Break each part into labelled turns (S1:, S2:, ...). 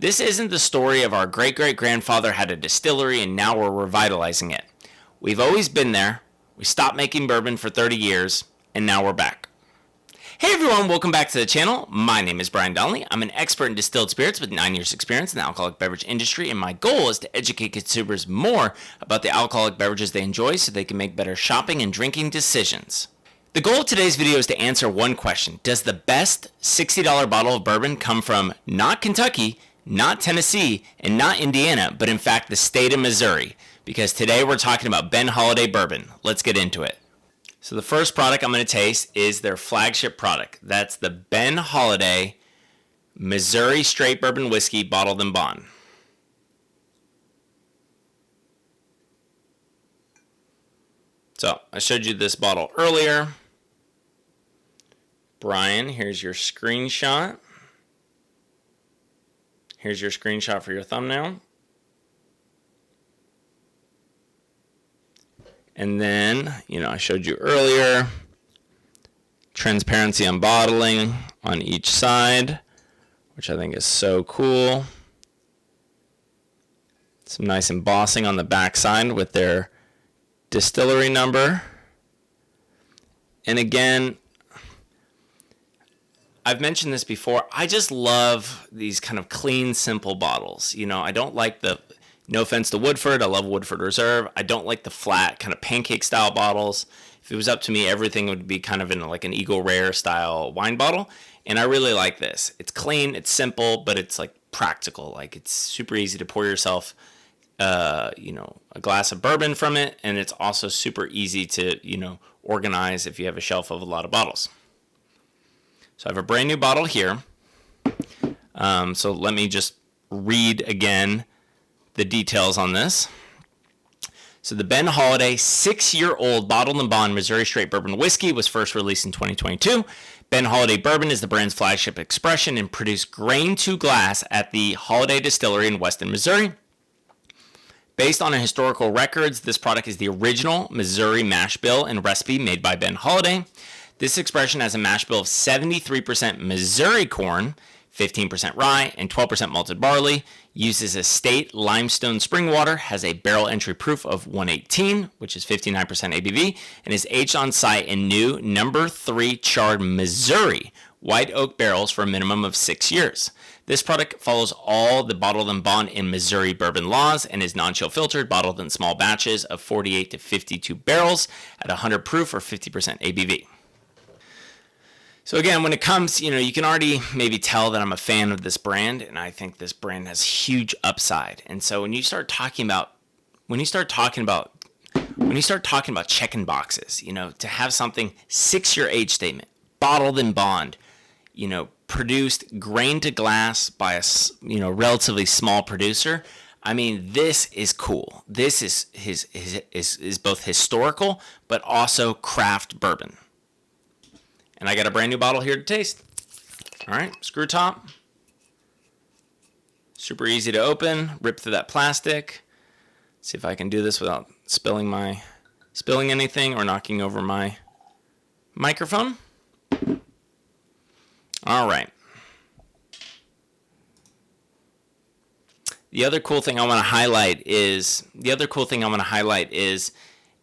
S1: This isn't the story of our great-great-grandfather had a distillery and now we're revitalizing it. We've always been there. We stopped making bourbon for 30 years, and now we're back. Hey everyone, welcome back to the channel. My name is Brian Donnelly. I'm an expert in distilled spirits with 9 years experience in the alcoholic beverage industry, and my goal is to educate consumers more about the alcoholic beverages they enjoy so they can make better shopping and drinking decisions. The goal of today's video is to answer one question. Does the best $60 bottle of bourbon come from not Kentucky, not Tennessee, and not Indiana, but in fact the state of Missouri? Because today we're talking about Ben Holladay bourbon. Let's get into it. So the first product I'm going to taste is their flagship product. That's the Ben Holladay Missouri Straight Bourbon Whiskey Bottled in Bond. So I showed you this bottle earlier. Brian, here's your screenshot. Here's your screenshot for your thumbnail. And then, I showed you earlier, transparency on bottling on each side, which I think is so cool. Some nice embossing on the back side with their distillery number. And again, I've mentioned this before, I just love these kind of clean, simple bottles. I don't like no offense to Woodford, I love Woodford Reserve. I don't like the flat kind of pancake style bottles. If it was up to me, everything would be kind of in like an Eagle Rare style wine bottle. And I really like this. It's clean, it's simple, but it's like practical. Like it's super easy to pour yourself, a glass of bourbon from it. And it's also super easy to, organize if you have a shelf of a lot of bottles. So I have a brand new bottle here. So let me just read again the details on this. So the Ben Holladay 6-year-old bottled in bond Missouri Straight Bourbon Whiskey was first released in 2022. Ben Holladay Bourbon is the brand's flagship expression and produced grain to glass at the Holladay Distillery in Weston, Missouri. Based on historical records, this product is the original Missouri mash bill and recipe made by Ben Holladay. This expression has a mash bill of 73% Missouri corn, 15% rye, and 12% malted barley, uses estate limestone spring water, has a barrel entry proof of 118, which is 59% ABV, and is aged on site in new No. 3 charred Missouri white oak barrels for a minimum of 6 years. This product follows all the bottled in bond in Missouri bourbon laws and is non-chill filtered, bottled in small batches of 48 to 52 barrels at 100 proof or 50% ABV. So again, when it comes, you can already maybe tell that I'm a fan of this brand, and I think this brand has huge upside. And so when you start talking about checking boxes, to have something 6-year age statement, bottled in bond, produced grain to glass by a relatively small producer. I mean, this is cool. This is both historical but also craft bourbon. And I got a brand new bottle here to taste. All right, screw top. Super easy to open. Rip through that plastic. See if I can do this without spilling anything or knocking over my microphone. All right. The other cool thing I want to highlight is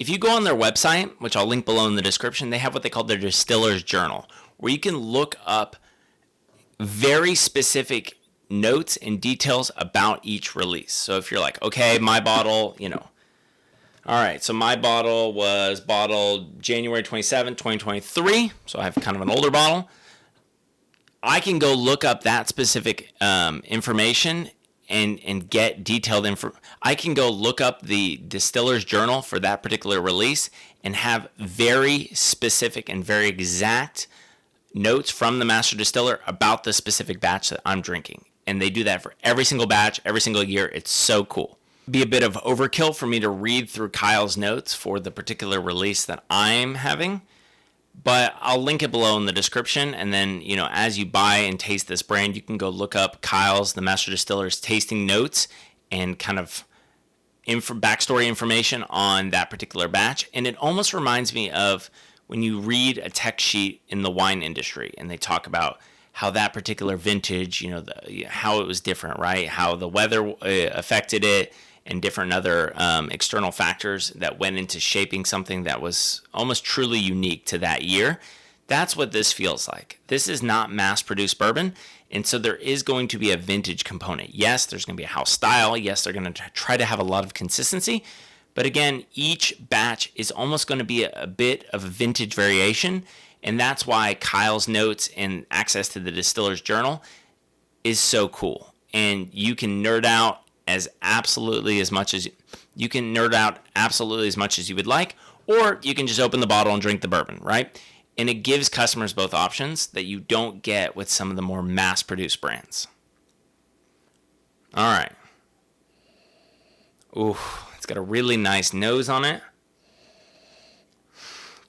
S1: if you go on their website, which I'll link below in the description, they have what they call their Distillers Journal, where you can look up very specific notes and details about each release. So if you're like, okay, my bottle, all right, so my bottle was bottled January 27, 2023, so I have kind of an older bottle. I can go look up that specific information and get detailed info. I can go look up the Distillers Journal for that particular release and have very specific and very exact notes from the master distiller about the specific batch that I'm drinking. And they do that for every single batch, every single year. It's so cool. It'd be a bit of overkill for me to read through Kyle's notes for the particular release that I'm having, but I'll link it below in the description. And then, as you buy and taste this brand, you can go look up Kyle's, the master distiller's tasting notes and kind of backstory information on that particular batch. And it almost reminds me of when you read a tech sheet in the wine industry and they talk about how that particular vintage, how it was different, right? How the weather affected it, and different other external factors that went into shaping something that was almost truly unique to that year. That's what this feels like. This is not mass-produced bourbon, and so there is going to be a vintage component. Yes, there's going to be a house style. Yes, they're going to try to have a lot of consistency. But again, each batch is almost going to be a bit of a vintage variation, and that's why Kyle's notes and access to the Distillers Journal is so cool. And you can nerd out absolutely as much as you would like, or you can just open the bottle and drink the bourbon, right? And it gives customers both options that you don't get with some of the more mass-produced brands. All right. Ooh, it's got a really nice nose on it.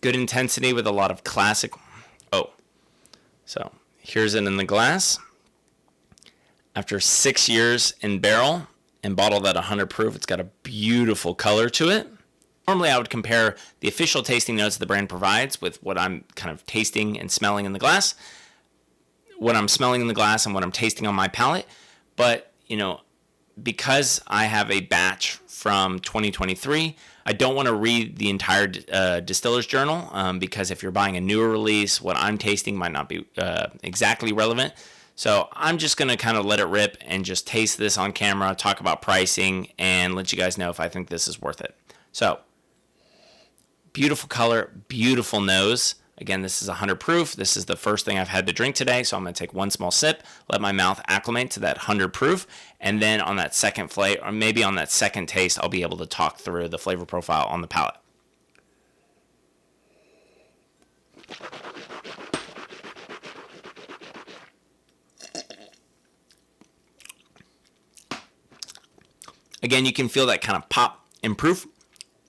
S1: Good intensity with a lot of classic. Oh, so here's it in the glass. After 6 years in barrel and bottled at 100 proof, it's got a beautiful color to it. Normally, I would compare the official tasting notes the brand provides with what I'm kind of tasting and smelling in the glass, what I'm smelling in the glass and what I'm tasting on my palate. But, because I have a batch from 2023, I don't want to read the entire Distillers Journal because if you're buying a newer release, what I'm tasting might not be exactly relevant. So I'm just going to kind of let it rip and just taste this on camera, talk about pricing, and let you guys know if I think this is worth it. So, beautiful color, beautiful nose. Again, this is 100 proof. This is the first thing I've had to drink today, so I'm going to take one small sip, let my mouth acclimate to that 100 proof, and then on that second flavor, or maybe on that second taste, I'll be able to talk through the flavor profile on the palate. Again, you can feel that kind of pop in proof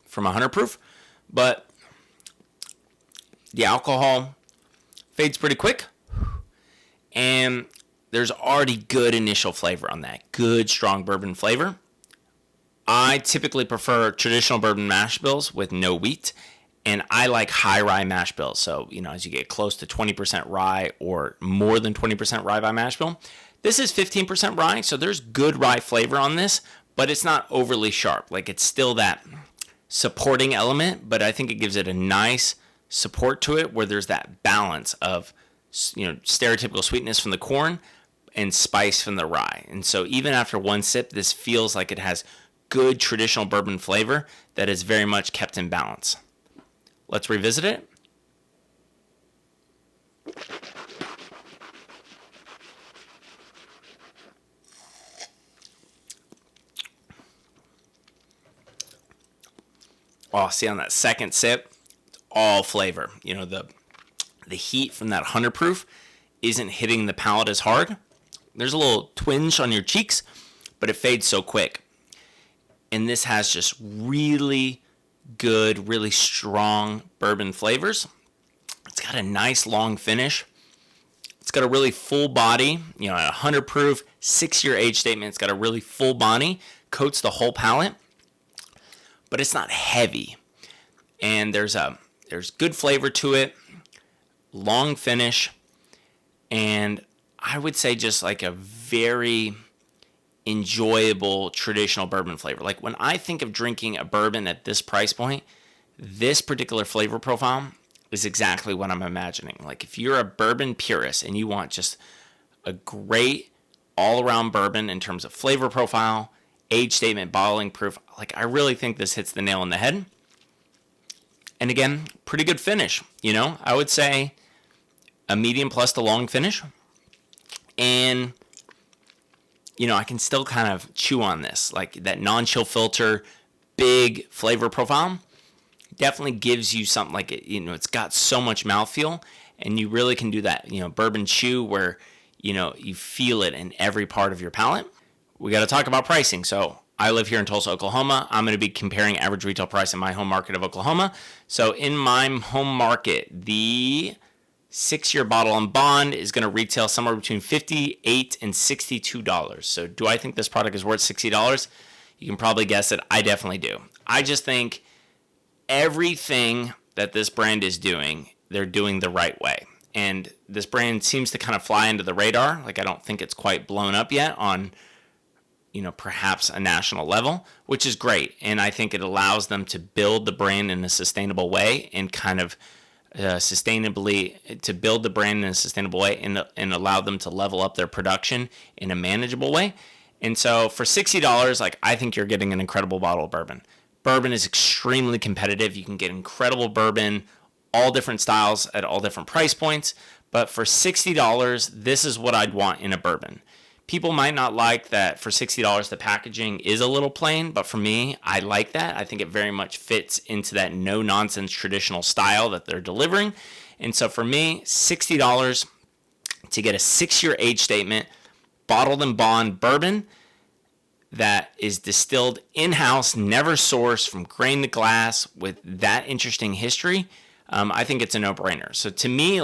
S1: from 100 proof, but the alcohol fades pretty quick, and there's already good initial flavor on that. Good, strong bourbon flavor. I typically prefer traditional bourbon mash bills with no wheat, and I like high rye mash bills. So, as you get close to 20% rye or more than 20% rye by mash bill, this is 15% rye, so there's good rye flavor on this, but it's not overly sharp. Like, it's still that supporting element, but I think it gives it a nice support to it where there's that balance of, stereotypical sweetness from the corn and spice from the rye. And so even after one sip, this feels like it has good traditional bourbon flavor that is very much kept in balance. Let's revisit it. Oh, see, on that second sip, it's all flavor. The heat from that 100 proof isn't hitting the palate as hard. There's a little twinge on your cheeks, but it fades so quick. And this has just really good, really strong bourbon flavors. It's got a nice long finish. It's got a really full body, at 100 proof, 6-year age statement. It's got a really full body, coats the whole palate, but it's not heavy. And there's good flavor to it, long finish, and I would say just like a very enjoyable traditional bourbon flavor. Like when I think of drinking a bourbon at this price point, this particular flavor profile is exactly what I'm imagining. Like if you're a bourbon purist and you want just a great all-around bourbon in terms of flavor profile, age statement, bottling proof, like I really think this hits the nail on the head. And again, pretty good finish. I would say a medium plus to long finish. And, I can still kind of chew on this. Like that non-chill filter, big flavor profile definitely gives you something like it. It's got so much mouthfeel, and you really can do that, bourbon chew where, you feel it in every part of your palate. We got to talk about pricing. So I live here in Tulsa, Oklahoma. I'm going to be comparing average retail price in my home market of Oklahoma. So in my home market, the 6-year bottle on bond is going to retail somewhere between $58 and $62. So do I think this product is worth $60? You can probably guess it. I definitely do. I just think everything that this brand is doing, they're doing the right way. and this brand seems to kind of fly under the radar. Like, I don't think it's quite blown up yet on, perhaps a national level, which is great. And I think it allows them to build the brand in a sustainable way and kind of to build the brand in a sustainable way and allow them to level up their production in a manageable way. And so for $60, like, I think you're getting an incredible bottle of bourbon. Bourbon is extremely competitive. You can get incredible bourbon, all different styles at all different price points. But for $60, this is what I'd want in a bourbon. People might not like that for $60 the packaging is a little plain, but for me, I like that. I think it very much fits into that no-nonsense traditional style that they're delivering. And so for me, $60 to get a 6-year age statement, bottled and bond bourbon that is distilled in-house, never sourced, from grain to glass, with that interesting history, I think it's a no-brainer. So to me,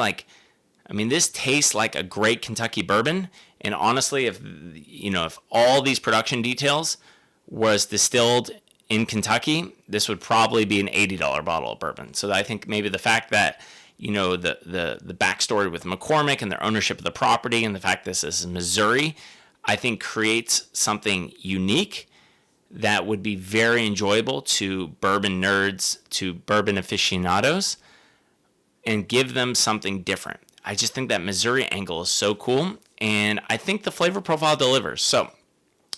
S1: this tastes like a great Kentucky bourbon. And honestly, if all these production details was distilled in Kentucky, this would probably be an $80 bottle of bourbon. So I think maybe the fact that, the backstory with McCormick and their ownership of the property, and the fact this is Missouri, I think creates something unique that would be very enjoyable to bourbon nerds, to bourbon aficionados, and give them something different. I just think that Missouri angle is so cool, and I think the flavor profile delivers. So,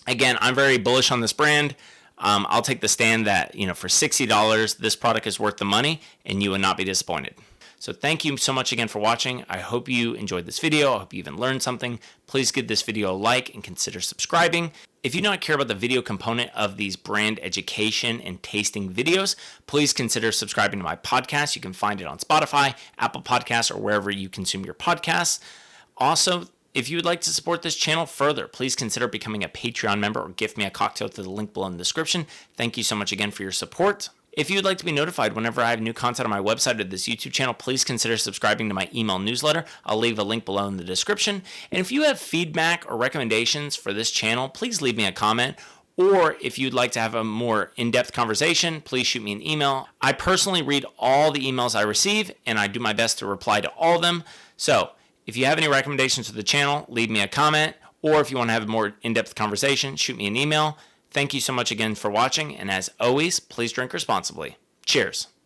S1: again, I'm very bullish on this brand. I'll take the stand that, for $60, this product is worth the money, and you will not be disappointed. So thank you so much again for watching. I hope you enjoyed this video. I hope you even learned something. Please give this video a like and consider subscribing. If you do not care about the video component of these brand education and tasting videos, please consider subscribing to my podcast. You can find it on Spotify, Apple Podcasts, or wherever you consume your podcasts. Also, if you would like to support this channel further, please consider becoming a Patreon member or gift me a cocktail through the link below in the description. Thank you so much again for your support. If you would like to be notified whenever I have new content on my website or this YouTube channel, please consider subscribing to my email newsletter. I'll leave a link below in the description. And if you have feedback or recommendations for this channel, please leave me a comment. Or if you'd like to have a more in-depth conversation, please shoot me an email. I personally read all the emails I receive, and I do my best to reply to all of them. So if you have any recommendations for the channel, leave me a comment. Or if you want to have a more in-depth conversation, shoot me an email. Thank you so much again for watching, and as always, please drink responsibly. Cheers.